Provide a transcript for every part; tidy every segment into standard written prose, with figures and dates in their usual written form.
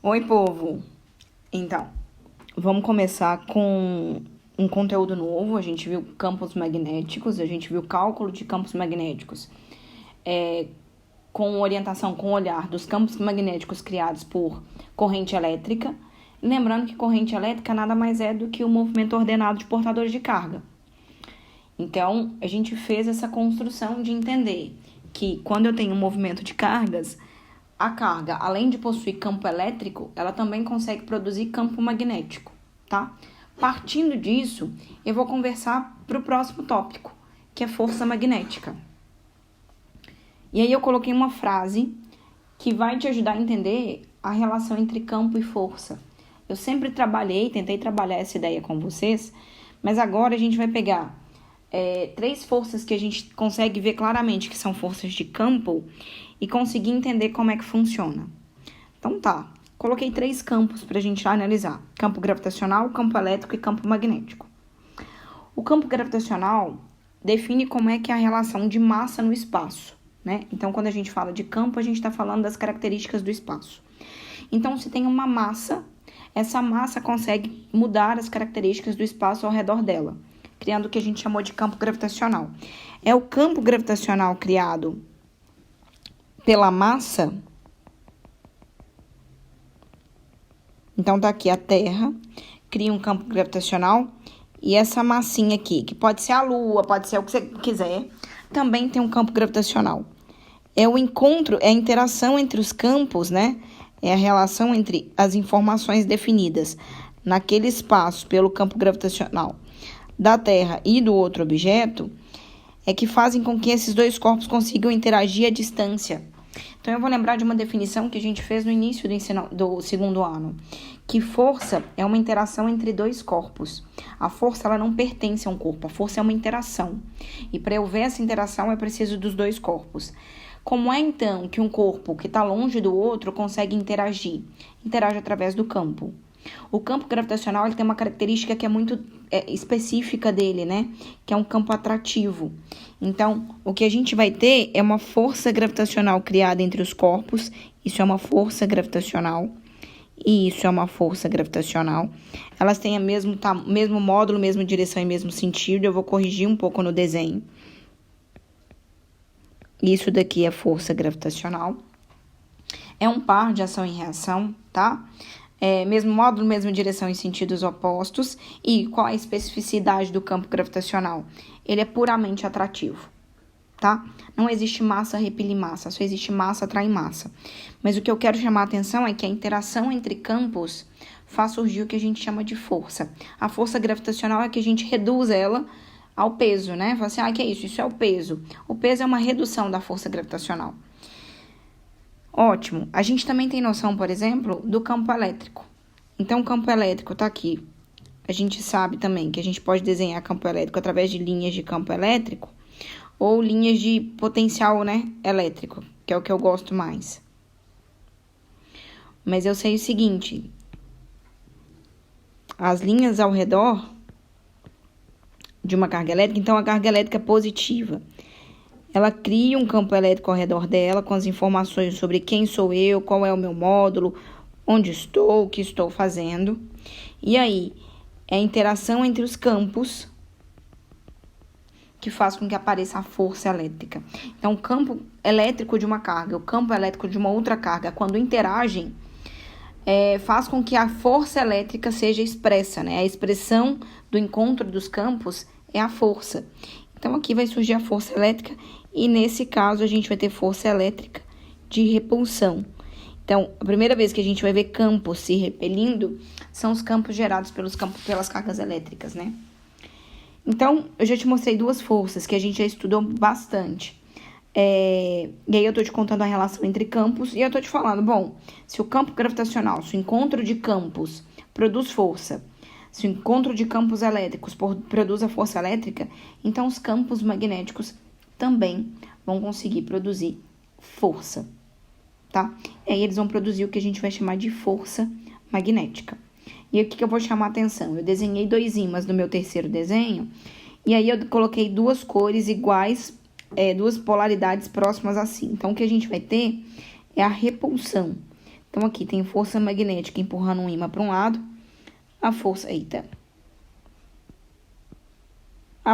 Oi, povo! Então, vamos começar com um conteúdo novo. A gente viu campos magnéticos, a gente viu cálculo de campos magnéticos com orientação, com o olhar dos campos magnéticos criados por corrente elétrica. Lembrando que corrente elétrica nada mais é do que o movimento ordenado de portadores de carga. Então, a gente fez essa construção de entender que quando eu tenho um movimento de cargas, a carga, além de possuir campo elétrico, ela também consegue produzir campo magnético, tá? Partindo disso, eu vou conversar para o próximo tópico, que é força magnética. E aí eu coloquei uma frase que vai te ajudar a entender a relação entre campo e força. Eu sempre tentei trabalhar essa ideia com vocês, mas agora a gente vai pegar três forças que a gente consegue ver claramente que são forças de campo e conseguir entender como é que funciona. Então tá, coloquei três campos para a gente analisar: campo gravitacional, campo elétrico e campo magnético. O campo gravitacional define como é que é a relação de massa no espaço, né? Então, quando a gente fala de campo, a gente está falando das características do espaço. Então, se tem uma massa, essa massa consegue mudar as características do espaço ao redor dela, criando o que a gente chamou de campo gravitacional. É o campo gravitacional criado pela massa. Então, tá aqui a Terra, cria um campo gravitacional, e essa massinha aqui, que pode ser a Lua, pode ser o que você quiser, também tem um campo gravitacional. É o encontro, é a interação entre os campos, né? É a relação entre as informações definidas naquele espaço pelo campo gravitacional da Terra e do outro objeto, é que fazem com que esses dois corpos consigam interagir à distância. Então, eu vou lembrar de uma definição que a gente fez no início do segundo ano, que força é uma interação entre dois corpos. A força, ela não pertence a um corpo, a força é uma interação. E para eu ver essa interação, é preciso dos dois corpos. Como é, então, que um corpo que está longe do outro consegue interagir? Interage através do campo. O campo gravitacional, ele tem uma característica que é muito específica dele, né? Que é um campo atrativo. Então, o que a gente vai ter é uma força gravitacional criada entre os corpos. Isso é uma força gravitacional. E isso é uma força gravitacional. Elas têm o mesmo módulo, mesma direção e mesmo sentido. Eu vou corrigir um pouco no desenho. Isso daqui é força gravitacional. É um par de ação e reação, tá? Mesmo módulo, mesma direção em sentidos opostos. E qual a especificidade do campo gravitacional? Ele é puramente atrativo, tá? Não existe massa repelir massa, só existe massa atrair massa. Mas o que eu quero chamar a atenção é que a interação entre campos faz surgir o que a gente chama de força. A força gravitacional é que a gente reduz ela ao peso, né? Fala assim, que é isso? Isso é o peso. O peso é uma redução da força gravitacional. Ótimo. A gente também tem noção, por exemplo, do campo elétrico. Então, o campo elétrico está aqui. A gente sabe também que a gente pode desenhar campo elétrico através de linhas de campo elétrico ou linhas de potencial, né, elétrico, que é o que eu gosto mais. Mas eu sei o seguinte, as linhas ao redor de uma carga elétrica, então a carga elétrica é positiva. Ela cria um campo elétrico ao redor dela com as informações sobre quem sou eu, qual é o meu módulo, onde estou, o que estou fazendo. E aí, é a interação entre os campos que faz com que apareça a força elétrica. Então, o campo elétrico de uma carga, o campo elétrico de uma outra carga, quando interagem, faz com que a força elétrica seja expressa, né? A expressão do encontro dos campos é a força. Então, aqui vai surgir a força elétrica e, nesse caso, a gente vai ter força elétrica de repulsão. Então, a primeira vez que a gente vai ver campos se repelindo são os campos gerados pelas cargas elétricas, né? Então, eu já te mostrei duas forças que a gente já estudou bastante. E aí eu tô te contando a relação entre campos e eu tô te falando, bom, se o campo gravitacional, se o encontro de campos produz força, se o encontro de campos elétricos produz a força elétrica, então os campos magnéticos também vão conseguir produzir força, tá? E aí eles vão produzir o que a gente vai chamar de força magnética. E aqui que eu vou chamar a atenção, eu desenhei dois ímãs no meu terceiro desenho, e aí eu coloquei duas cores iguais, duas polaridades próximas assim. Então, o que a gente vai ter é a repulsão. Então, aqui tem força magnética empurrando um ímã para um lado, a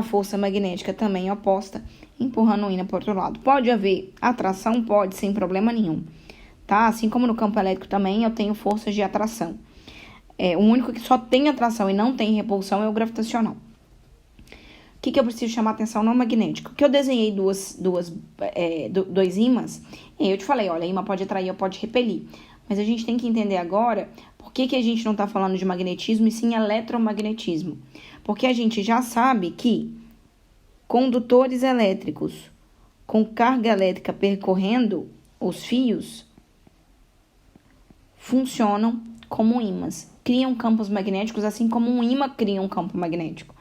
força magnética também oposta, empurrando um ímã para o outro lado. Pode haver atração? Pode, sem problema nenhum, tá? Assim como no campo elétrico também, eu tenho forças de atração. O único que só tem atração e não tem repulsão é o gravitacional. O que eu preciso chamar atenção no magnético? Que eu desenhei dois ímãs, e eu te falei, olha, ímã pode atrair ou pode repelir. Mas a gente tem que entender agora por que a gente não está falando de magnetismo e sim eletromagnetismo. Porque a gente já sabe que condutores elétricos com carga elétrica percorrendo os fios funcionam como ímãs, criam campos magnéticos, assim como um ímã cria um campo magnético.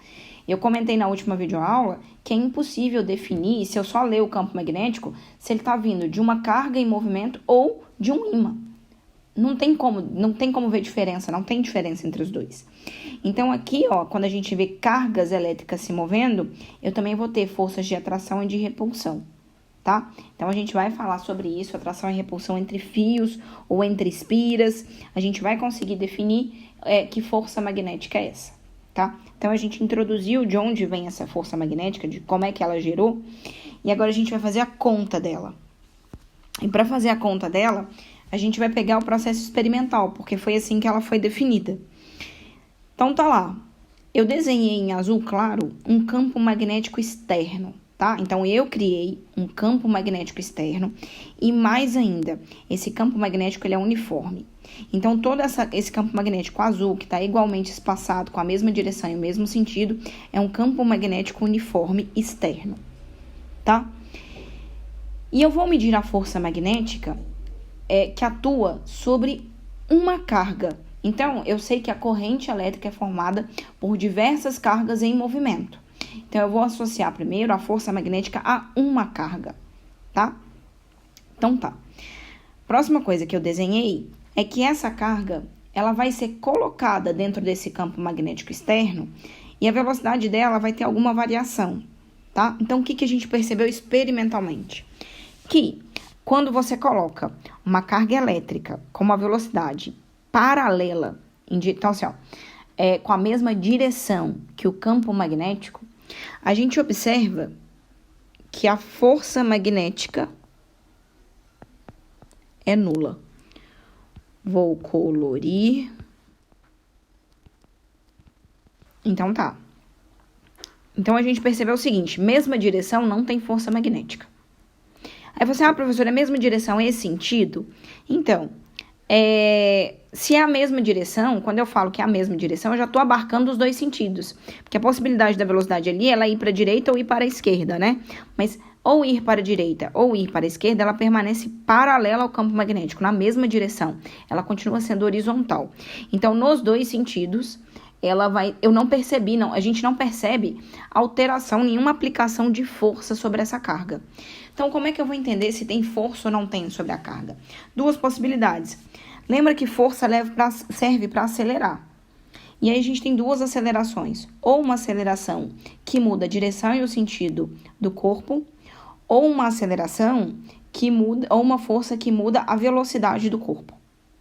Eu comentei na última videoaula que é impossível definir, se eu só ler o campo magnético, se ele está vindo de uma carga em movimento ou de um ímã. Não tem como ver diferença, não tem diferença entre os dois. Então, aqui, ó, quando a gente vê cargas elétricas se movendo, eu também vou ter forças de atração e de repulsão, tá? Então, a gente vai falar sobre isso, atração e repulsão entre fios ou entre espiras. A gente vai conseguir definir que força magnética é essa, tá? Então, a gente introduziu de onde vem essa força magnética, de como é que ela gerou, e agora a gente vai fazer a conta dela. E para fazer a conta dela, a gente vai pegar o processo experimental, porque foi assim que ela foi definida. Então, tá lá. Eu desenhei em azul claro um campo magnético externo, tá? Então, eu criei um campo magnético externo e, mais ainda, esse campo magnético ele é uniforme. Então, todo esse campo magnético azul, que está igualmente espaçado, com a mesma direção e o mesmo sentido, é um campo magnético uniforme externo, tá? E eu vou medir a força magnética que atua sobre uma carga. Então, eu sei que a corrente elétrica é formada por diversas cargas em movimento. Então, eu vou associar primeiro a força magnética a uma carga, tá? Então, tá. Próxima coisa que eu desenhei é que essa carga, ela vai ser colocada dentro desse campo magnético externo e a velocidade dela vai ter alguma variação, tá? Então, o que a gente percebeu experimentalmente? Que quando você coloca uma carga elétrica com uma velocidade paralela, então assim, com a mesma direção que o campo magnético, a gente observa que a força magnética é nula. Vou colorir. Então tá. Então a gente percebeu o seguinte, mesma direção não tem força magnética. Aí você, professora, é a mesma direção, esse sentido? Então, se é a mesma direção, quando eu falo que é a mesma direção, eu já estou abarcando os dois sentidos. Porque a possibilidade da velocidade ali, ela ir para a direita ou ir para a esquerda, né? Mas ou ir para a direita ou ir para a esquerda, ela permanece paralela ao campo magnético, na mesma direção. Ela continua sendo horizontal. Então, nos dois sentidos, a gente não percebe alteração, nenhuma aplicação de força sobre essa carga. Então, como é que eu vou entender se tem força ou não tem sobre a carga? Duas possibilidades. Lembra que força serve para acelerar. E aí a gente tem duas acelerações. Ou uma aceleração que muda a direção e o sentido do corpo, ou uma aceleração ou uma força que muda a velocidade do corpo,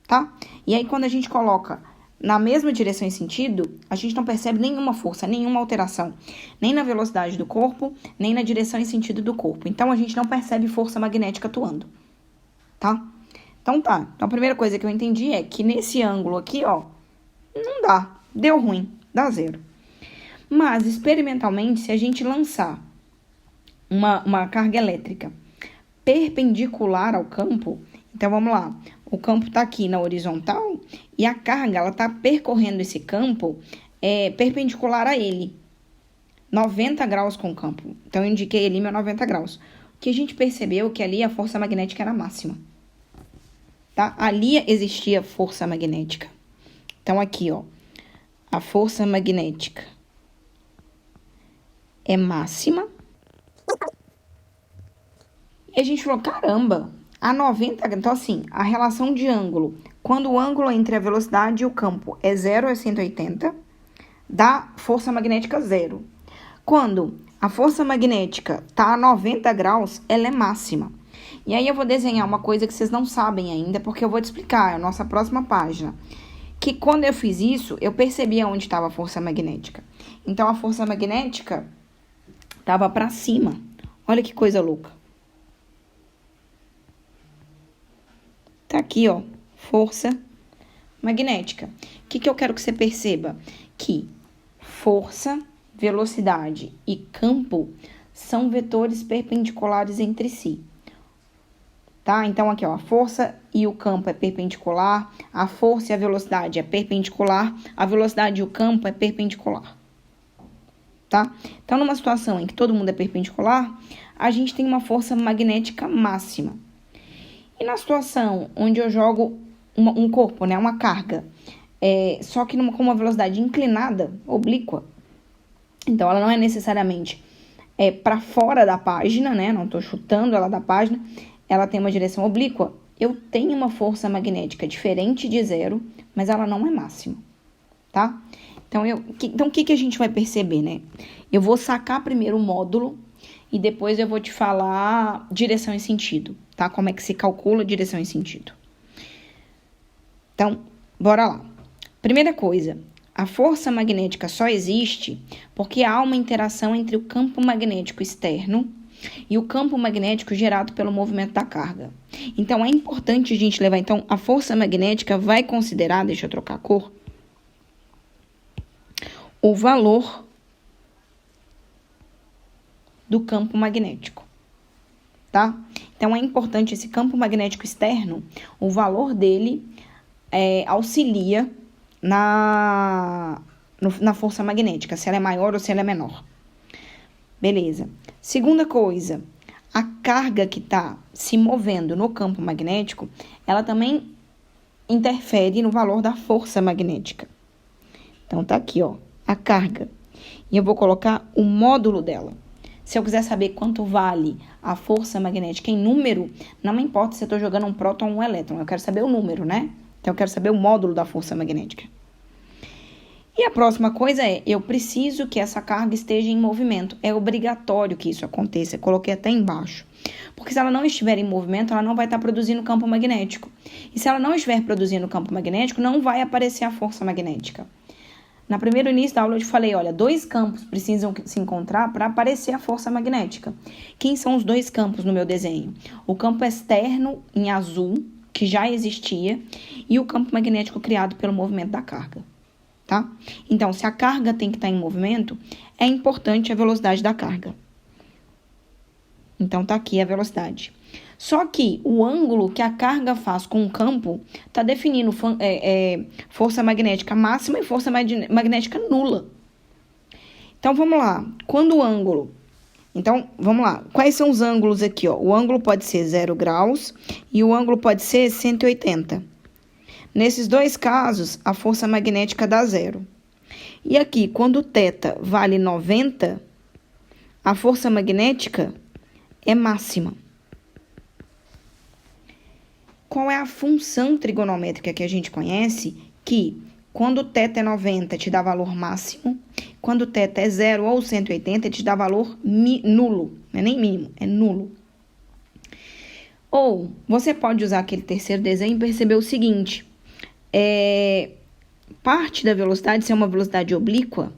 tá? E aí quando a gente coloca na mesma direção e sentido, a gente não percebe nenhuma força, nenhuma alteração, nem na velocidade do corpo, nem na direção e sentido do corpo. Então, a gente não percebe força magnética atuando, tá? Então, tá. Então, a primeira coisa que eu entendi é que nesse ângulo aqui, ó, não dá, deu ruim, dá zero. Mas, experimentalmente, se a gente lançar uma carga elétrica perpendicular ao campo, então, vamos lá. O campo está aqui na horizontal e a carga, ela está percorrendo esse campo perpendicular a ele. 90 graus com o campo. Então, eu indiquei ali meu 90 graus. O que a gente percebeu que ali a força magnética era máxima. Tá? Ali existia força magnética. Então, aqui, ó. A força magnética é máxima. E a gente falou, caramba... A 90, então assim, a relação de ângulo, quando o ângulo entre a velocidade e o campo é 0 a 180, dá força magnética 0. Quando a força magnética está a 90 graus, ela é máxima. E aí eu vou desenhar uma coisa que vocês não sabem ainda, porque eu vou te explicar, é a nossa próxima página. Que quando eu fiz isso, eu percebi onde estava a força magnética. Então, a força magnética estava para cima. Olha que coisa louca. Tá aqui, ó, força magnética. O que eu quero que você perceba? Que força, velocidade e campo são vetores perpendiculares entre si. Tá? Então, aqui, ó, a força e o campo é perpendicular, a força e a velocidade é perpendicular, a velocidade e o campo é perpendicular. Tá? Então, numa situação em que todo mundo é perpendicular, a gente tem uma força magnética máxima. E na situação onde eu jogo um corpo, né, uma carga, só que com uma velocidade inclinada, oblíqua, então ela não é necessariamente para fora da página, né, não estou chutando ela da página, ela tem uma direção oblíqua, eu tenho uma força magnética diferente de zero, mas ela não é máxima, tá? Então, o que a gente vai perceber, né? Eu vou sacar primeiro o módulo e depois eu vou te falar direção e sentido, tá? Como é que se calcula direção e sentido. Então, bora lá. Primeira coisa, a força magnética só existe porque há uma interação entre o campo magnético externo e o campo magnético gerado pelo movimento da carga. Então, é importante a gente levar... Então, a força magnética vai considerar, deixa eu trocar a cor, o valor do campo magnético, tá? Então, é importante esse campo magnético externo, o valor dele auxilia na força magnética, se ela é maior ou se ela é menor. Beleza. Segunda coisa, a carga que está se movendo no campo magnético, ela também interfere no valor da força magnética. Então, tá aqui, ó, a carga. E eu vou colocar o módulo dela. Se eu quiser saber quanto vale a força magnética em número, não me importa se eu estou jogando um próton ou um elétron, eu quero saber o número, né? Então, eu quero saber o módulo da força magnética. E a próxima coisa eu preciso que essa carga esteja em movimento. É obrigatório que isso aconteça. Eu coloquei até embaixo. Porque se ela não estiver em movimento, ela não vai estar produzindo campo magnético. E se ela não estiver produzindo campo magnético, não vai aparecer a força magnética. No primeiro início da aula eu te falei, olha, 2 campos precisam se encontrar para aparecer a força magnética. Quem são os 2 campos no meu desenho? O campo externo em azul, que já existia, e o campo magnético criado pelo movimento da carga. Tá? Então, se a carga tem que estar em movimento, é importante a velocidade da carga. Então, tá aqui a velocidade. Só que o ângulo que a carga faz com o campo está definindo força magnética máxima e força magnética nula. Então, vamos lá. Quando o ângulo... Então, vamos lá. Quais são os ângulos aqui, ó? O ângulo pode ser 0 graus e o ângulo pode ser 180. Nesses 2 casos, a força magnética dá 0. E aqui, quando o θ vale 90, a força magnética é máxima. Qual é a função trigonométrica que a gente conhece? Que quando o θ é 90, te dá valor máximo. Quando o θ é 0 ou 180, te dá valor nulo. Não é nem mínimo, é nulo. Ou, você pode usar aquele terceiro desenho e perceber o seguinte... parte da velocidade, se é uma velocidade oblíqua,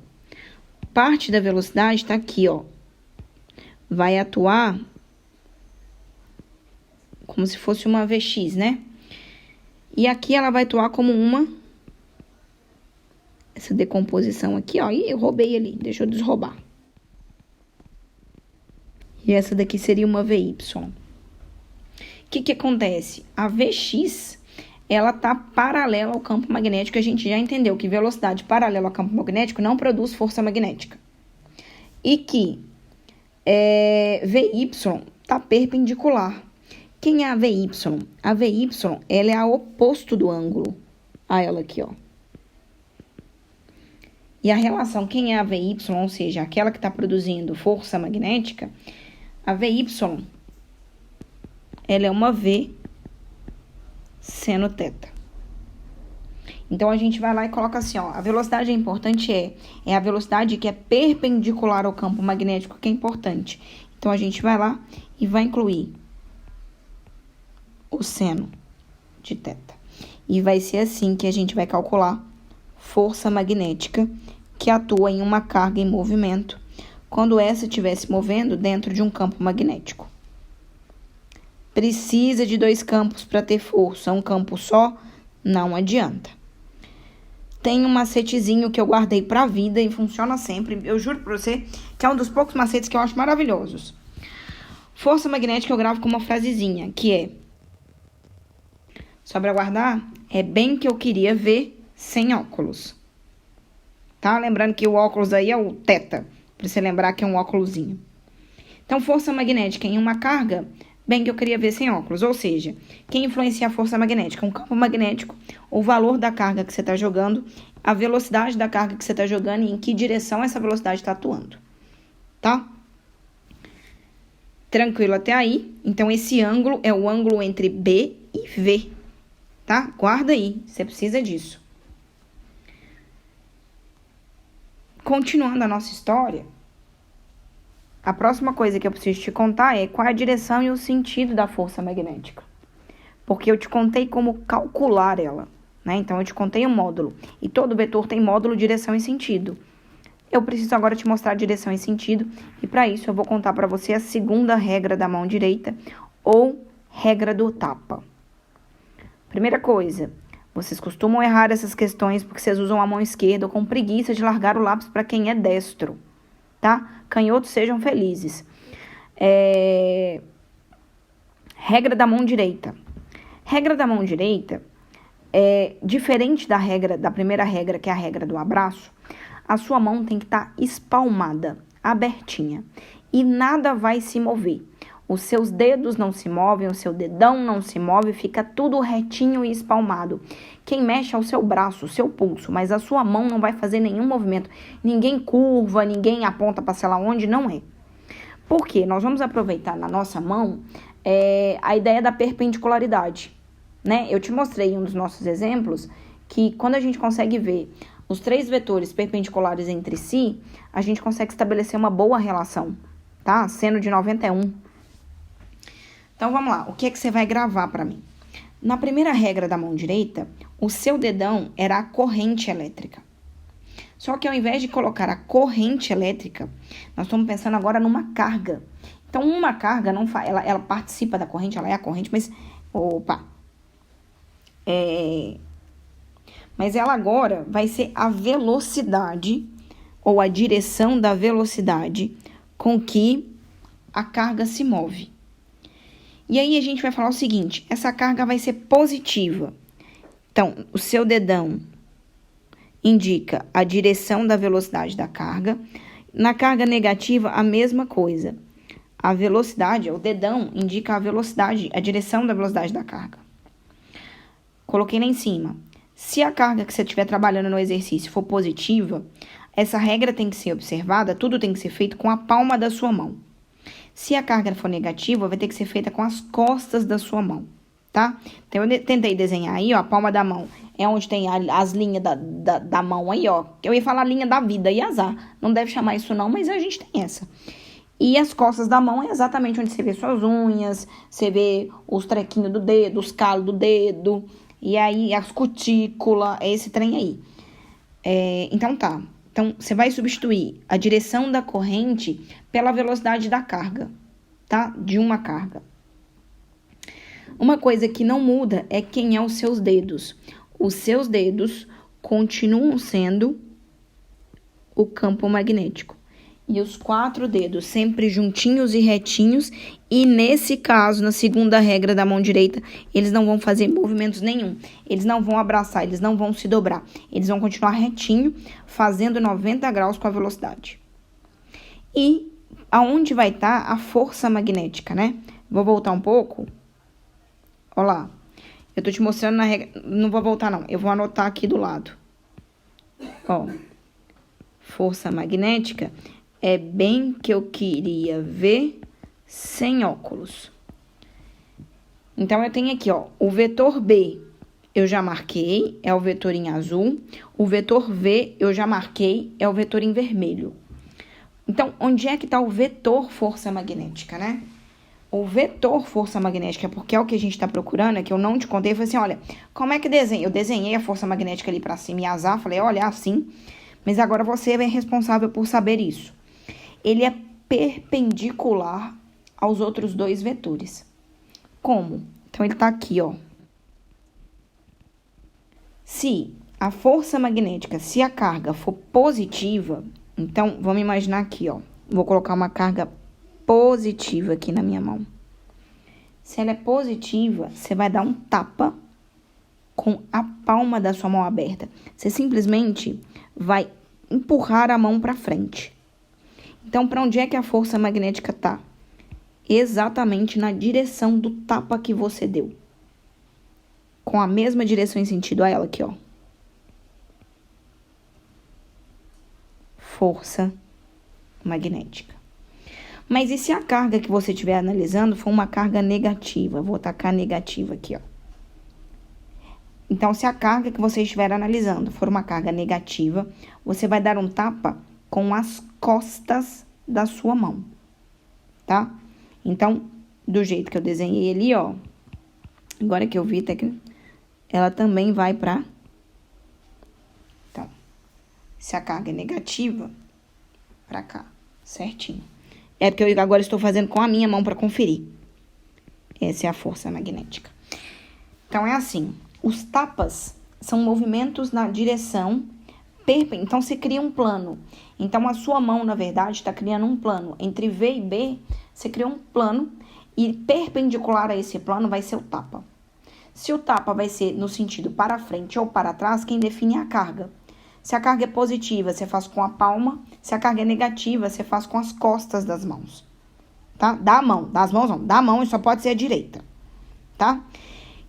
parte da velocidade está aqui, ó. Vai atuar como se fosse uma Vx, né? E aqui ela vai atuar como essa decomposição aqui, ó. Ih, eu roubei ali, deixa eu desroubar. E essa daqui seria uma Vy. O que acontece? A Vx... ela está paralela ao campo magnético. A gente já entendeu que velocidade paralela ao campo magnético não produz força magnética. E que Vy está perpendicular. Quem é a Vy? A Vy, ela é a oposto do ângulo a ela aqui, ó. E a relação, quem é a Vy, ou seja, aquela que está produzindo força magnética, a Vy, ela é uma V seno θ. Então, a gente vai lá e coloca assim, ó, a velocidade importante é a velocidade que é perpendicular ao campo magnético, que é importante. Então, a gente vai lá e vai incluir o seno de θ. E vai ser assim que a gente vai calcular força magnética que atua em uma carga em movimento quando essa estiver se movendo dentro de um campo magnético. Precisa de 2 campos para ter força, um campo só não adianta. Tem um macetezinho que eu guardei para a vida e funciona sempre. Eu juro para você que é um dos poucos macetes que eu acho maravilhosos. Força magnética eu gravo com uma frasezinha, que é: só para guardar, é bem que eu queria ver sem óculos. Tá? Lembrando que o óculos aí é o θ, para você lembrar que é um óculosinho. Então, força magnética em uma carga, bem que eu queria ver sem óculos. Ou seja, quem influencia a força magnética? Um campo magnético, o valor da carga que você está jogando, a velocidade da carga que você está jogando e em que direção essa velocidade está atuando. Tá? Tranquilo até aí? Então, esse ângulo é o ângulo entre B e V. Tá? Guarda aí, você precisa disso. Continuando a nossa história, a próxima coisa que eu preciso te contar é qual é a direção e o sentido da força magnética. Porque eu te contei como calcular ela, né? Então, eu te contei um módulo. E todo vetor tem módulo, direção e sentido. Eu preciso agora te mostrar a direção e sentido. E para isso, eu vou contar para você a segunda regra da mão direita, ou regra do tapa. Primeira coisa, vocês costumam errar essas questões porque vocês usam a mão esquerda ou com preguiça de largar o lápis para quem é destro. Tá? Canhotos sejam felizes. Regra da mão direita. Regra da mão direita é diferente da primeira regra, que é a regra do abraço. A sua mão tem que estar espalmada, abertinha. E nada vai se mover. Os seus dedos não se movem, o seu dedão não se move, fica tudo retinho e espalmado. Quem mexe é o seu braço, o seu pulso, mas a sua mão não vai fazer nenhum movimento. Ninguém curva, ninguém aponta para sei lá onde, não é. Por quê? Nós vamos aproveitar na nossa mão a ideia da perpendicularidade, né? Eu te mostrei em um dos nossos exemplos que quando a gente consegue ver os 3 vetores perpendiculares entre si, a gente consegue estabelecer uma boa relação, tá? Seno de 91. Então, vamos lá. O que é que você vai gravar para mim? Na primeira regra da mão direita, o seu dedão era a corrente elétrica. Só que ao invés de colocar a corrente elétrica, nós estamos pensando agora numa carga. Então, uma carga, ela participa da corrente, ela é a corrente, mas... Mas ela agora vai ser a velocidade, ou a direção da velocidade com que a carga se move. E aí, a gente vai falar o seguinte, essa carga vai ser positiva. Então, o seu dedão indica a direção da velocidade da carga. Na carga negativa, a mesma coisa. A velocidade, o dedão, indica a velocidade, a direção da velocidade da carga. Coloquei lá em cima. Se a carga que você estiver trabalhando no exercício for positiva, essa regra tem que ser observada, tudo tem que ser feito com a palma da sua mão. Se a carga for negativa, vai ter que ser feita com as costas da sua mão, tá? Então, eu tentei desenhar aí, ó, a palma da mão é onde tem as linhas da mão aí, ó. Eu ia falar linha da vida e azar. Não deve chamar isso não, mas a gente tem essa. E as costas da mão é exatamente onde você vê suas unhas, você vê os trequinhos do dedo, os calos do dedo, e aí as cutículas, é esse trem aí. Então, tá. Então, você vai substituir a direção da corrente pela velocidade da carga, tá? De uma carga. Uma coisa que não muda é quem é os seus dedos. Os seus dedos continuam sendo o campo magnético. E os 4 dedos sempre juntinhos e retinhos. E nesse caso, na segunda regra da mão direita, eles não vão fazer movimentos nenhum. Eles não vão abraçar, eles não vão se dobrar. Eles vão continuar retinho, fazendo 90 graus com a velocidade. E aonde vai estar a força magnética, né? Vou voltar um pouco. Olha lá. Eu tô te mostrando na regra... Não vou voltar, não. Eu vou anotar aqui do lado. Ó. Força magnética... É bem que eu queria ver sem óculos. Então, eu tenho aqui, ó, o vetor B eu já marquei, é o vetor em azul. O vetor V eu já marquei, é o vetor em vermelho. Então, onde é que está o vetor força magnética, né? o vetor força magnética, porque é o que a gente está procurando, é que eu não te contei, eu falei assim, olha, como é que desenha? Eu desenhei a força magnética ali para cima e azar, falei, olha, é assim, mas agora você é responsável por saber isso. Ele é perpendicular aos outros dois vetores. Como? Então, ele tá aqui, ó. Se a força magnética, se a carga for positiva, então, vamos imaginar aqui, ó. Vou colocar uma carga positiva aqui na minha mão. Se ela é positiva, você vai dar um tapa com a palma da sua mão aberta. Você simplesmente vai empurrar a mão para frente. Então, para onde é que a força magnética tá? Exatamente na direção do tapa que você deu. Com a mesma direção em sentido a ela aqui, ó. Força magnética. Mas e se a carga que você estiver analisando for uma carga negativa? Vou tacar negativa aqui, ó. Então, se a carga que você estiver analisando for uma carga negativa, você vai dar um tapa com as costas da sua mão, tá? Então, do jeito que eu desenhei ali, ó. Agora que eu vi, ela também vai pra... Então, se a carga é negativa, pra cá, certinho. É porque eu agora estou fazendo com a minha mão para conferir. Essa é a força magnética. Então, é assim. Os tapas são movimentos na direção perpendicular. Então, você cria um plano. Então, a sua mão, na verdade, está criando um plano. Entre V e B, você cria um plano. E perpendicular a esse plano vai ser o tapa. Se o tapa vai ser no sentido para frente ou para trás, quem define é a carga. Se a carga é positiva, você faz com a palma. Se a carga é negativa, você faz com as costas das mãos. Tá? Das mãos não. Da mão e só pode ser a direita. Tá?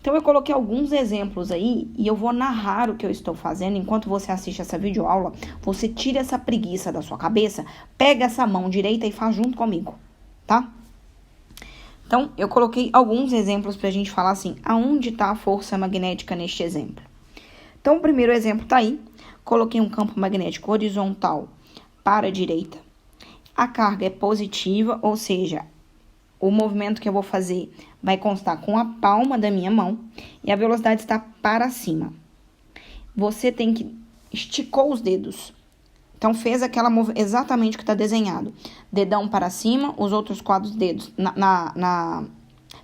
Então, eu coloquei alguns exemplos aí e eu vou narrar o que eu estou fazendo. Enquanto você assiste essa videoaula, você tira essa preguiça da sua cabeça, pega essa mão direita e faz junto comigo. Tá? Então, eu coloquei alguns exemplos pra gente falar assim, aonde tá a força magnética neste exemplo. Então, o primeiro exemplo tá aí. Coloquei um campo magnético horizontal para a direita. A carga é positiva, ou seja, o movimento que eu vou fazer vai constar com a palma da minha mão e a velocidade está para cima. Você tem que esticou os dedos. Então, fez exatamente o que está desenhado. Dedão para cima, os outros 4 dedos na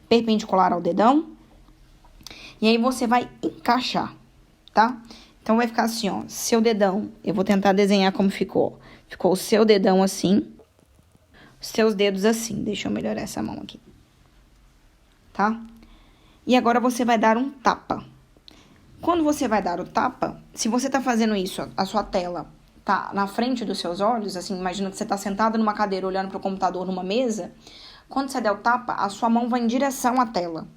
perpendicular ao dedão. E aí, você vai encaixar, tá? Então, vai ficar assim, ó, seu dedão, eu vou tentar desenhar como ficou. Ficou o seu dedão assim, os seus dedos assim. Deixa eu melhorar essa mão aqui. Tá? E agora, você vai dar um tapa. Quando você vai dar o tapa, se você tá fazendo isso, a sua tela tá na frente dos seus olhos, assim, imagina que você tá sentado numa cadeira olhando pro computador numa mesa, quando você der o tapa, a sua mão vai em direção à tela.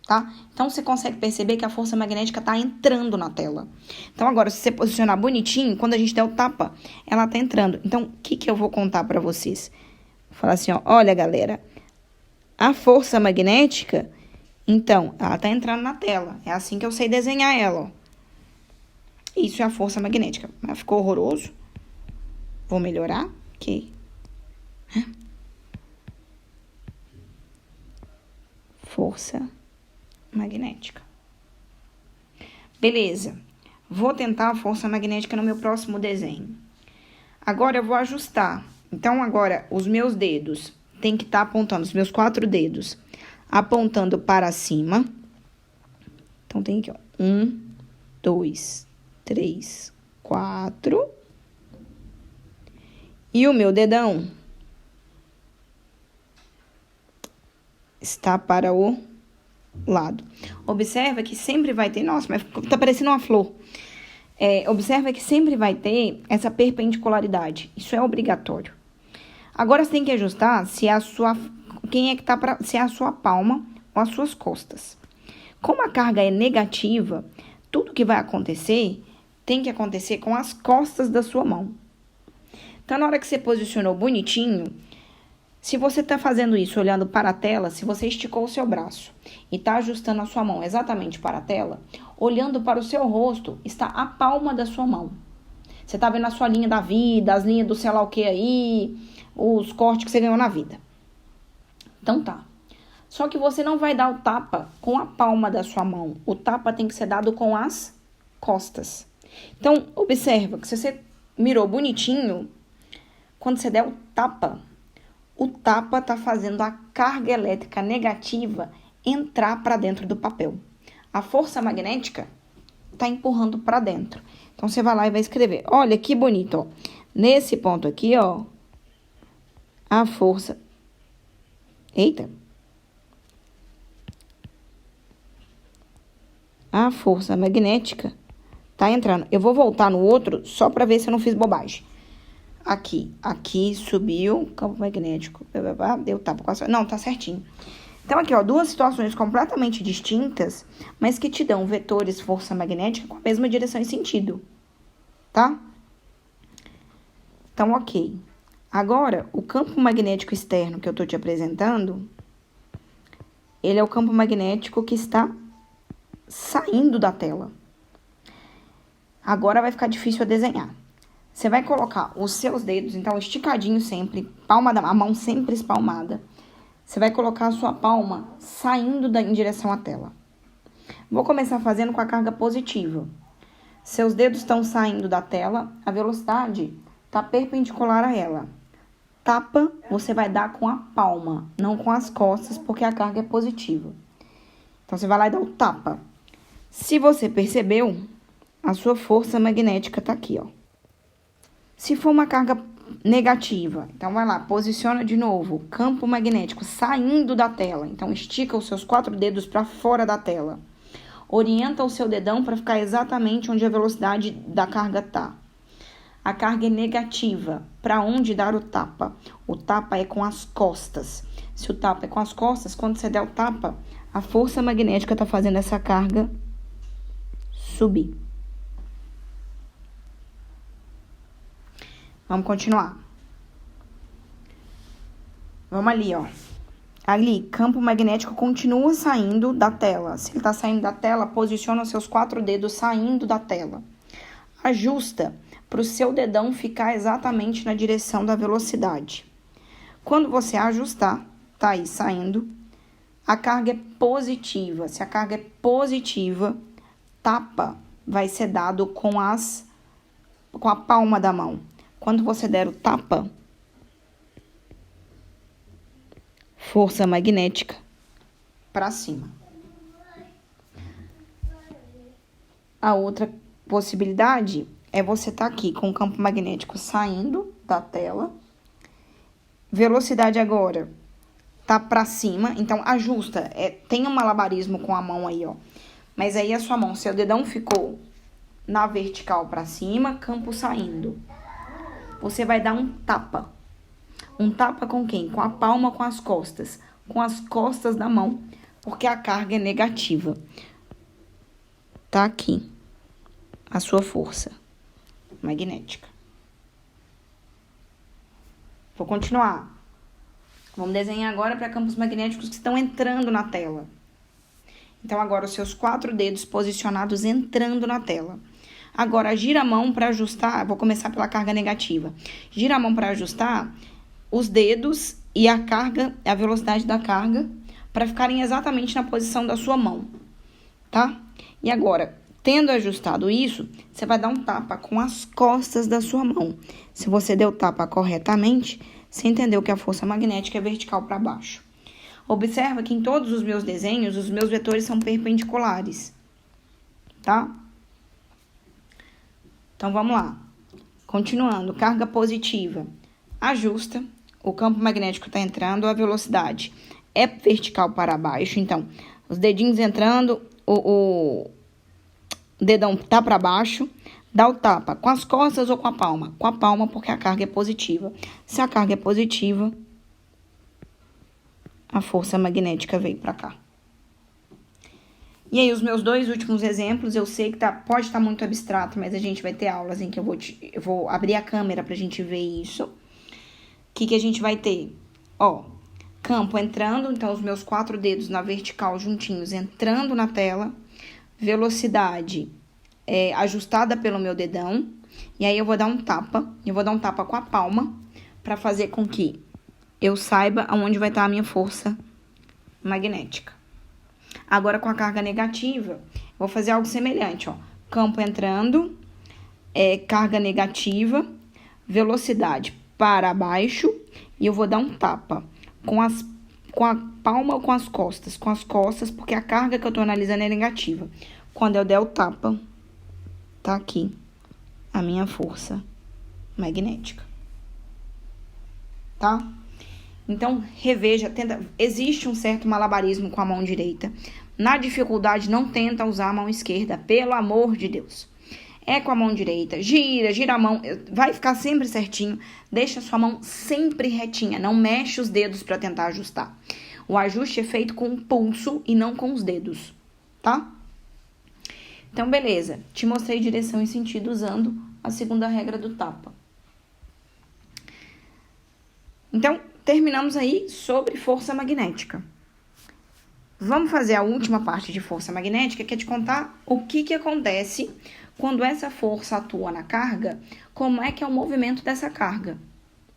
Tá? Então, você consegue perceber que a força magnética tá entrando na tela. Então, agora, se você posicionar bonitinho, quando a gente der o tapa, ela tá entrando. Então, o que eu vou contar pra vocês? Vou falar assim, ó, olha, galera, a força magnética, então, ela tá entrando na tela. É assim que eu sei desenhar ela, ó. Isso é a força magnética. Mas ficou horroroso. Vou melhorar, ok. Força magnética. Beleza. Vou tentar a força magnética no meu próximo desenho. Agora, eu vou ajustar. Então, agora, os meus dedos tem que estar apontando, os meus 4 dedos, apontando para cima. Então, tem aqui, ó. 1, 2, 3, 4. E o meu dedão está para o lado. Observa que sempre vai ter... Nossa, mas tá parecendo uma flor. Observa que sempre vai ter essa perpendicularidade. Isso é obrigatório. Agora, você tem que ajustar se é a sua... se é a sua palma ou as suas costas. Como a carga é negativa, tudo que vai acontecer tem que acontecer com as costas da sua mão. Então, na hora que você posicionou bonitinho, se você tá fazendo isso olhando para a tela, se você esticou o seu braço e tá ajustando a sua mão exatamente para a tela, olhando para o seu rosto, está a palma da sua mão. Você tá vendo a sua linha da vida, as linhas do sei lá o que aí, os cortes que você ganhou na vida. Então, tá. Só que você não vai dar o tapa com a palma da sua mão. O tapa tem que ser dado com as costas. Então, observa que se você mirou bonitinho, quando você der o tapa tá fazendo a carga elétrica negativa entrar para dentro do papel. A força magnética tá empurrando para dentro. Então, você vai lá e vai escrever. Olha que bonito, ó. Nesse ponto aqui, ó, a força... Eita! A força magnética tá entrando. Eu vou voltar no outro só para ver se eu não fiz bobagem. Aqui subiu, campo magnético, deu tapa. Não, tá certinho. Então, aqui, ó, duas situações completamente distintas, mas que te dão vetores força magnética com a mesma direção e sentido, tá? Então, ok. Agora, o campo magnético externo que eu tô te apresentando, ele é o campo magnético que está saindo da tela. Agora vai ficar difícil a desenhar. Você vai colocar os seus dedos, então, esticadinho sempre, a mão sempre espalmada. Você vai colocar a sua palma saindo em direção à tela. Vou começar fazendo com a carga positiva. Seus dedos estão saindo da tela, a velocidade está perpendicular a ela. Tapa, você vai dar com a palma, não com as costas, porque a carga é positiva. Então, você vai lá e dá o tapa. Se você percebeu, a sua força magnética está aqui, ó. Se for uma carga negativa, então vai lá, posiciona de novo, campo magnético saindo da tela. Então, estica os seus 4 dedos para fora da tela. Orienta o seu dedão para ficar exatamente onde a velocidade da carga está. A carga é negativa. Para onde dar o tapa? O tapa é com as costas. Se o tapa é com as costas, quando você der o tapa, a força magnética está fazendo essa carga subir. Vamos continuar. Vamos ali, ó. Ali, campo magnético continua saindo da tela. Se ele está saindo da tela, posiciona os seus 4 dedos saindo da tela. Ajusta para o seu dedão ficar exatamente na direção da velocidade. Quando você ajustar, tá aí saindo, a carga é positiva. Se a carga é positiva, tapa vai ser dado com a palma da mão. Quando você der o tapa, força magnética para cima. A outra possibilidade é você estar aqui com o campo magnético saindo da tela. Velocidade agora tá para cima, então ajusta. Tem um malabarismo com a mão aí, ó. Mas aí a sua mão, seu dedão ficou na vertical para cima, campo saindo. Você vai dar um tapa. Um tapa com quem? Com a palma, com as costas. Com as costas da mão, porque a carga é negativa. Tá aqui a sua força magnética. Vou continuar. Vamos desenhar agora para campos magnéticos que estão entrando na tela. Então, agora os seus 4 dedos posicionados entrando na tela. Agora, gira a mão para ajustar. Vou começar pela carga negativa. Gira a mão para ajustar os dedos e a carga, a velocidade da carga, para ficarem exatamente na posição da sua mão, tá? E agora, tendo ajustado isso, você vai dar um tapa com as costas da sua mão. Se você deu o tapa corretamente, você entendeu que a força magnética é vertical para baixo. Observa que em todos os meus desenhos, os meus vetores são perpendiculares, tá? Então, vamos lá. Continuando, carga positiva. Ajusta, o campo magnético está entrando, a velocidade é vertical para baixo. Então, os dedinhos entrando, o dedão tá para baixo, dá o tapa com as costas ou com a palma? Com a palma, porque a carga é positiva. Se a carga é positiva, a força magnética veio para cá. E aí, os meus 2 últimos exemplos, eu sei que pode estar muito abstrato, mas a gente vai ter aulas em que eu vou abrir a câmera pra gente ver isso. O que a gente vai ter? Ó, campo entrando, então os meus 4 dedos na vertical juntinhos entrando na tela. Velocidade ajustada pelo meu dedão. E aí, eu vou dar um tapa. Eu vou dar um tapa com a palma pra fazer com que eu saiba aonde vai estar a minha força magnética. Agora, com a carga negativa, vou fazer algo semelhante, ó. Campo entrando, carga negativa, velocidade para baixo, e eu vou dar um tapa com a palma ou com as costas? Com as costas, porque a carga que eu tô analisando é negativa. Quando eu der o tapa, tá aqui a minha força magnética. Tá? Então, reveja, existe um certo malabarismo com a mão direita. Na dificuldade, não tenta usar a mão esquerda, pelo amor de Deus. É com a mão direita, gira a mão, vai ficar sempre certinho. Deixa a sua mão sempre retinha, não mexe os dedos para tentar ajustar. O ajuste é feito com o pulso e não com os dedos, tá? Então, beleza. Te mostrei direção e sentido usando a segunda regra do tapa. Então, terminamos aí sobre força magnética. Vamos fazer a última parte de força magnética, que é te contar o que acontece quando essa força atua na carga, como é que é o movimento dessa carga,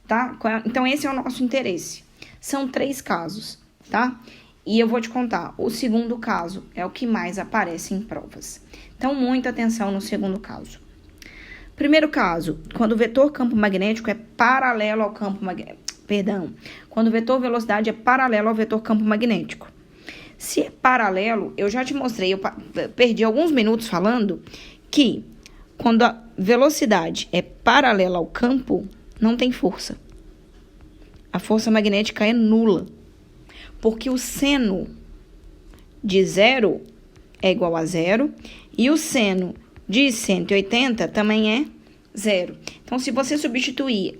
tá? Então, esse é o nosso interesse. São 3 casos, tá? E eu vou te contar, o segundo caso é o que mais aparece em provas. Então, muita atenção no segundo caso. Primeiro caso, quando o vetor campo magnético é paralelo ao campo magnético. Quando o vetor velocidade é paralelo ao vetor campo magnético. Se é paralelo, eu já te mostrei, eu perdi alguns minutos falando que quando a velocidade é paralela ao campo, não tem força. A força magnética é nula. Porque o seno de 0 é igual a 0 e o seno de 180 também é 0. Então, se você substituir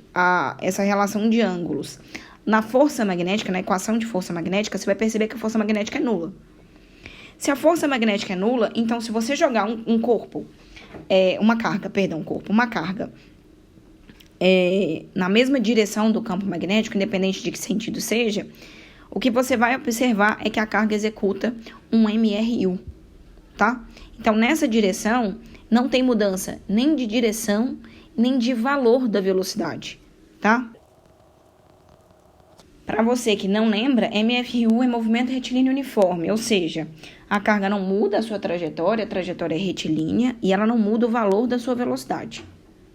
essa relação de ângulos na força magnética, na equação de força magnética, você vai perceber que a força magnética é nula. Se a força magnética é nula, então se você jogar uma carga na mesma direção do campo magnético, independente de que sentido seja, o que você vai observar é que a carga executa um MRU, tá? Então, nessa direção, não tem mudança nem de direção, nem de valor da velocidade, tá? Para você que não lembra, MFU é movimento retilíneo uniforme, ou seja, a carga não muda a sua trajetória, a trajetória é retilínea e ela não muda o valor da sua velocidade,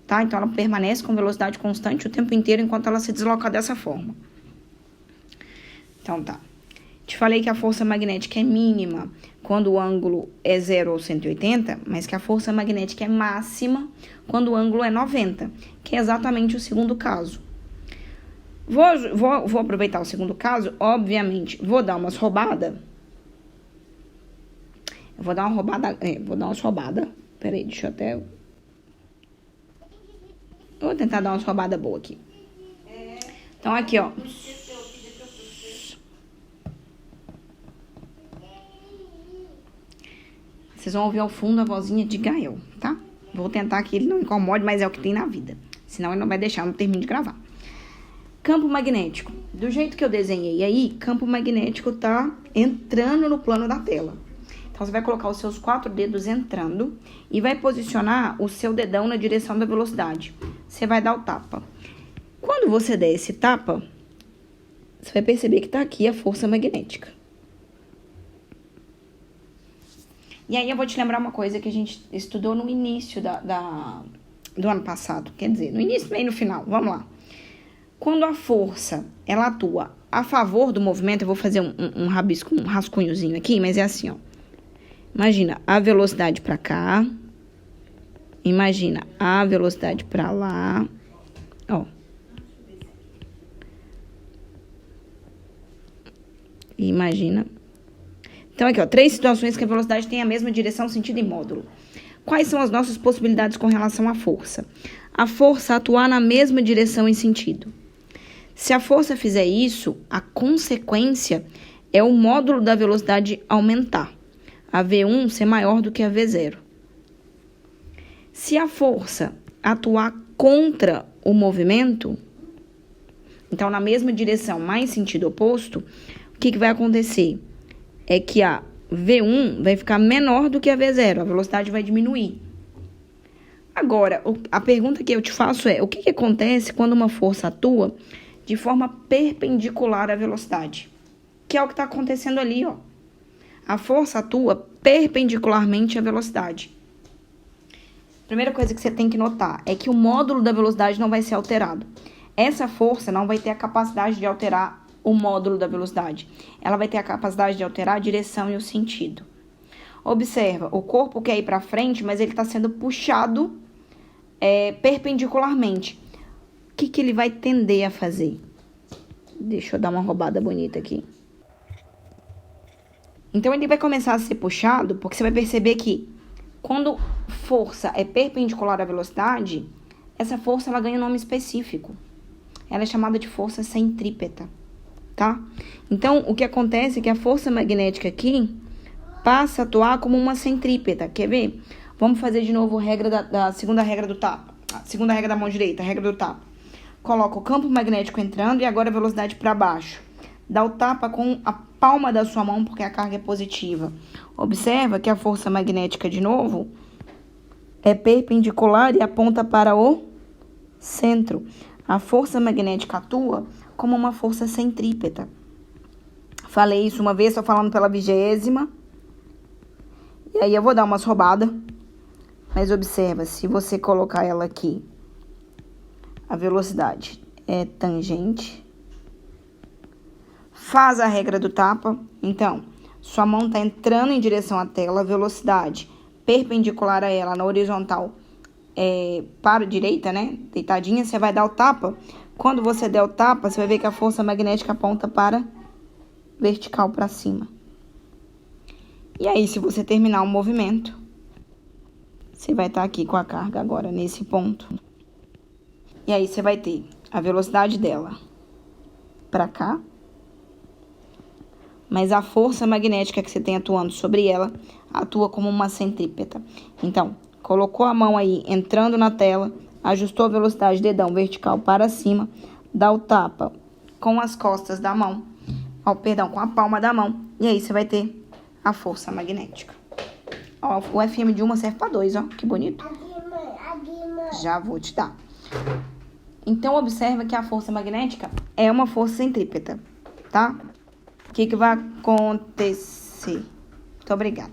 tá? Então, ela permanece com velocidade constante o tempo inteiro enquanto ela se desloca dessa forma. Então, tá. Te falei que a força magnética é mínima quando o ângulo é 0 ou 180, mas que a força magnética é máxima quando o ângulo é 90, que é exatamente o segundo caso. Vou aproveitar o segundo caso, obviamente, vou dar umas roubadas. Vou dar umas roubadas. Peraí, deixa eu até... Vou tentar dar umas roubadas boas aqui. Então, aqui, ó. Vocês vão ouvir ao fundo a vozinha de Gael, tá? Vou tentar que ele não incomode, mas é o que tem na vida. Senão ele não vai deixar, eu não termino de gravar. Campo magnético. Do jeito que eu desenhei aí, campo magnético tá entrando no plano da tela. Então, você vai colocar os seus 4 dedos entrando e vai posicionar o seu dedão na direção da velocidade. Você vai dar o tapa. Quando você der esse tapa, você vai perceber que tá aqui a força magnética. E aí, eu vou te lembrar uma coisa que a gente estudou no início do ano passado. Quer dizer, no início e no final. Vamos lá. Quando a força, ela atua a favor do movimento, eu vou fazer um rascunhozinho aqui, mas é assim, ó. Imagina a velocidade pra cá. Imagina a velocidade pra lá. Ó. Imagina... Então, aqui, ó, 3 situações que a velocidade tem a mesma direção, sentido e módulo. Quais são as nossas possibilidades com relação à força? A força atuar na mesma direção e sentido. Se a força fizer isso, a consequência é o módulo da velocidade aumentar. A V1 ser maior do que a V0. Se a força atuar contra o movimento, então na mesma direção, mais sentido oposto, o que vai acontecer? É que a V1 vai ficar menor do que a V0, a velocidade vai diminuir. Agora, a pergunta que eu te faço é, o que acontece quando uma força atua de forma perpendicular à velocidade? que é o que está acontecendo ali, ó. A força atua perpendicularmente à velocidade. Primeira coisa que você tem que notar é que o módulo da velocidade não vai ser alterado. Essa força não vai ter a capacidade de alterar o módulo da velocidade. Ela vai ter a capacidade de alterar a direção e o sentido. Observa, o corpo quer ir para frente, mas ele está sendo puxado perpendicularmente. O que ele vai tender a fazer? Deixa eu dar uma roubada bonita aqui. Então, ele vai começar a ser puxado, porque você vai perceber que quando força é perpendicular à velocidade, essa força ela ganha um nome específico. Ela é chamada de força centrípeta, tá? Então, o que acontece é que a força magnética aqui passa a atuar como uma centrípeta. Quer ver? Vamos fazer de novo a regra da segunda regra do tapa. A segunda regra da mão direita, a regra do tapa. Coloca o campo magnético entrando e agora a velocidade para baixo. Dá o tapa com a palma da sua mão, porque a carga é positiva. Observa que a força magnética, de novo, é perpendicular e aponta para o centro. A força magnética atua como uma força centrípeta. Falei isso uma vez, estou falando pela 20ª. E aí eu vou dar umas roubadas. Mas observa, se você colocar ela aqui, a velocidade é tangente. Faz a regra do tapa. Então, sua mão está entrando em direção à tela, velocidade perpendicular a ela na horizontal para a direita, né? Deitadinha, você vai dar o tapa. Quando você der o tapa, você vai ver que a força magnética aponta para vertical, para cima. E aí, se você terminar o movimento, você vai estar aqui com a carga agora, nesse ponto. E aí, você vai ter a velocidade dela para cá. Mas a força magnética que você tem atuando sobre ela atua como uma centrípeta. Então, colocou a mão aí entrando na tela, ajustou a velocidade, dedão vertical para cima, dá o tapa com as costas da mão, com a palma da mão, e aí você vai ter a força magnética. Ó, o FM de uma serve para 2, ó, que bonito. Já vou te dar. Então, observa que a força magnética é uma força centrípeta, tá? O que vai acontecer? Muito obrigada.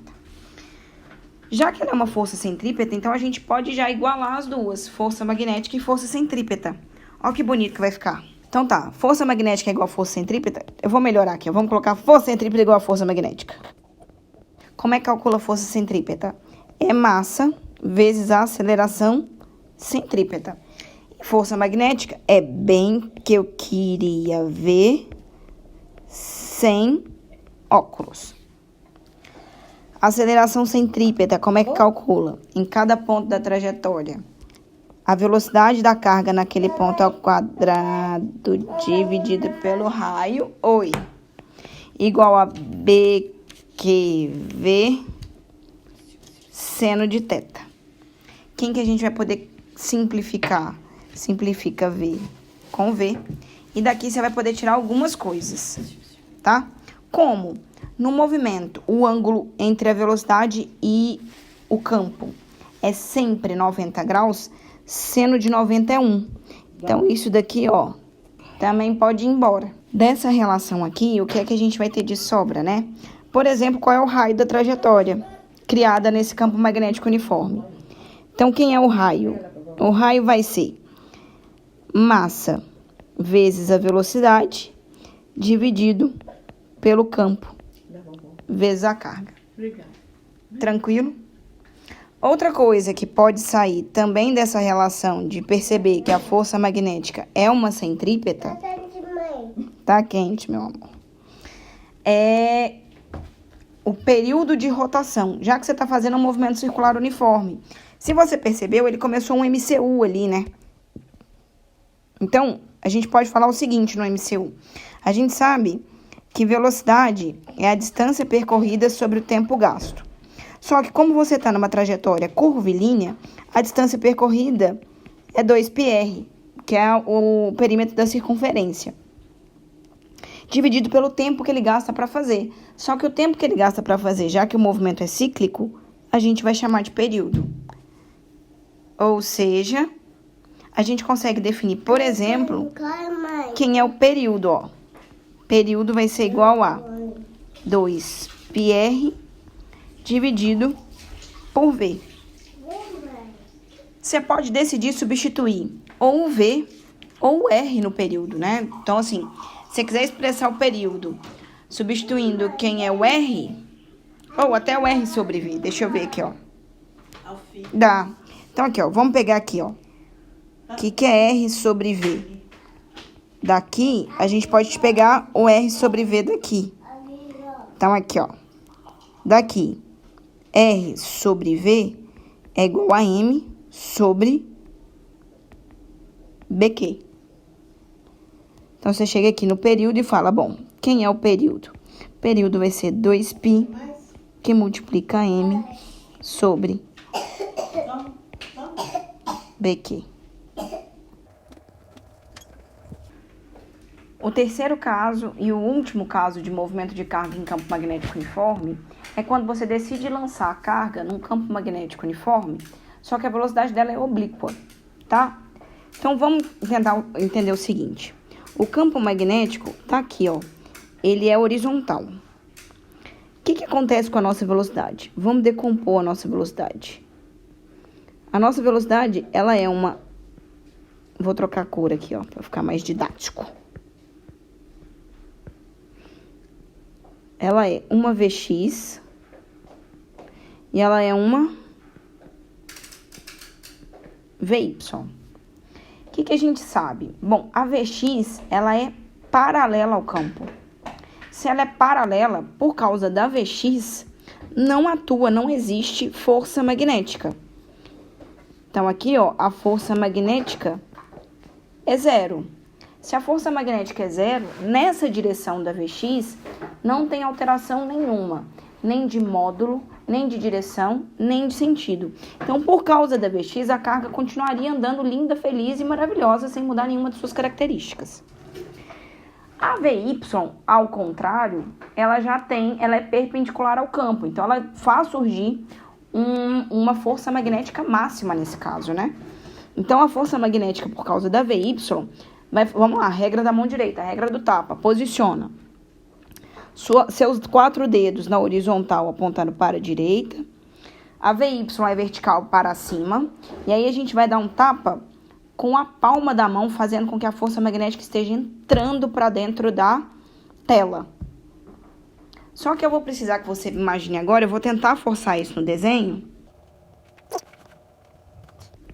Já que ela é uma força centrípeta, então a gente pode já igualar as duas, força magnética e força centrípeta. Olha que bonito que vai ficar. Então tá, força magnética é igual a força centrípeta. Eu vou melhorar aqui, vamos colocar força centrípeta igual a força magnética. Como é que calcula a força centrípeta? É massa vezes a aceleração centrípeta. Força magnética é bem que eu queria ver sem óculos. Aceleração centrípeta, como é que calcula? Em cada ponto da trajetória, a velocidade da carga naquele ponto ao quadrado dividido pelo raio, igual a BQV seno de θ. Quem que a gente vai poder simplificar? Simplifica V com V. E daqui você vai poder tirar algumas coisas, tá? Como? No movimento, o ângulo entre a velocidade e o campo é sempre 90 graus, seno de 90 é 1. Então, isso daqui, ó, também pode ir embora. Dessa relação aqui, o que é que a gente vai ter de sobra, né? Por exemplo, qual é o raio da trajetória criada nesse campo magnético uniforme? Então, quem é o raio? O raio vai ser massa vezes a velocidade, dividido pelo campo, vezes a carga. Tranquilo? Outra coisa que pode sair também dessa relação de perceber que a força magnética é uma centrípeta... Tá quente, meu amor. É o período de rotação, já que você está fazendo um movimento circular uniforme. Se você percebeu, ele começou um MCU ali, né? Então, a gente pode falar o seguinte no MCU. A gente sabe que velocidade é a distância percorrida sobre o tempo gasto. Só que como você está numa trajetória curvilínea, a distância percorrida é 2πr, que é o perímetro da circunferência, dividido pelo tempo que ele gasta para fazer. Só que o tempo que ele gasta para fazer, já que o movimento é cíclico, a gente vai chamar de período. Ou seja, a gente consegue definir, por exemplo, quem é o período, ó. Período vai ser igual a 2πr dividido por V. Você pode decidir substituir ou o V ou o R no período, né? Então, assim, se você quiser expressar o período substituindo quem é o R, ou até o R sobre V. Deixa eu ver aqui, ó. Dá. Então, aqui, ó. Vamos pegar aqui, ó. O que é R sobre V? Daqui, a gente pode pegar o R sobre V daqui. Então, aqui, ó. Daqui, R sobre V é igual a M sobre BQ. Então, você chega aqui no período e fala, bom, quem é o período? O período vai ser 2π, que multiplica M sobre BQ. O terceiro caso e o último caso de movimento de carga em campo magnético uniforme é quando você decide lançar a carga num campo magnético uniforme, só que a velocidade dela é oblíqua, tá? Então, vamos tentar entender o seguinte. O campo magnético tá aqui, ó. Ele é horizontal. O que acontece com a nossa velocidade? Vamos decompor a nossa velocidade. A nossa velocidade, ela é uma... Vou trocar a cor aqui, ó, para ficar mais didático. Ela é uma Vx e ela é uma Vy. O que a gente sabe? Bom, a Vx, ela é paralela ao campo. Se ela é paralela, por causa da Vx, não atua, não existe força magnética. Então, aqui, ó, a força magnética é zero. Se a força magnética é zero, nessa direção da Vx, não tem alteração nenhuma, nem de módulo, nem de direção, nem de sentido. Então, por causa da Vx, a carga continuaria andando linda, feliz e maravilhosa, sem mudar nenhuma de suas características. A Vy, ao contrário, ela é perpendicular ao campo, então ela faz surgir uma força magnética máxima nesse caso, né? Então, a força magnética por causa da Vy, vamos lá, regra da mão direita, regra do tapa, posiciona seus 4 dedos na horizontal apontando para a direita, a Vy é vertical para cima, e aí a gente vai dar um tapa com a palma da mão, fazendo com que a força magnética esteja entrando para dentro da tela. Só que eu vou precisar que você imagine agora, eu vou tentar forçar isso no desenho.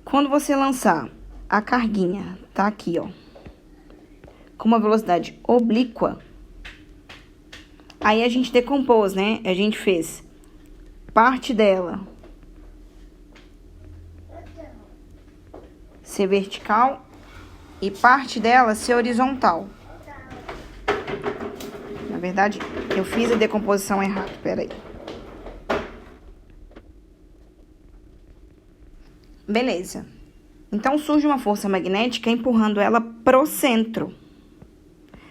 Quando você lançar a carguinha, tá aqui, ó, com uma velocidade oblíqua, aí a gente decompôs, né? A gente fez parte dela ser vertical e parte dela ser horizontal. Na verdade, eu fiz a decomposição errada, peraí. Beleza. Então, surge uma força magnética empurrando ela pro centro.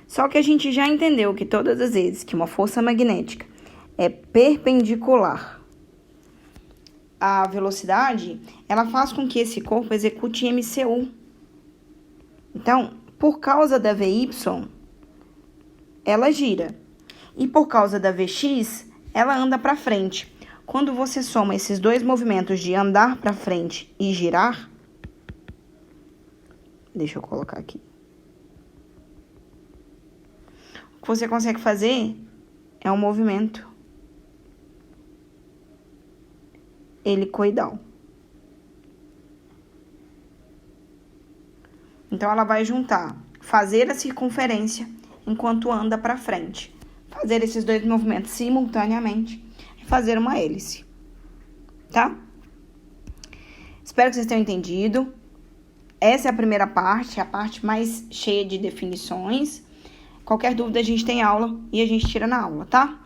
Só que a gente já entendeu que todas as vezes que uma força magnética é perpendicular à velocidade, ela faz com que esse corpo execute MCU. Então, por causa da Vy, ela gira. E por causa da Vx, ela anda para frente. Quando você soma esses dois movimentos de andar para frente e girar, deixa eu colocar aqui. O que você consegue fazer é um movimento helicoidal. Então, ela vai juntar, fazer a circunferência enquanto anda para frente. Fazer esses dois movimentos simultaneamente e fazer uma hélice, tá? Espero que vocês tenham entendido. Essa é a primeira parte, a parte mais cheia de definições. Qualquer dúvida, a gente tem aula e a gente tira na aula, tá?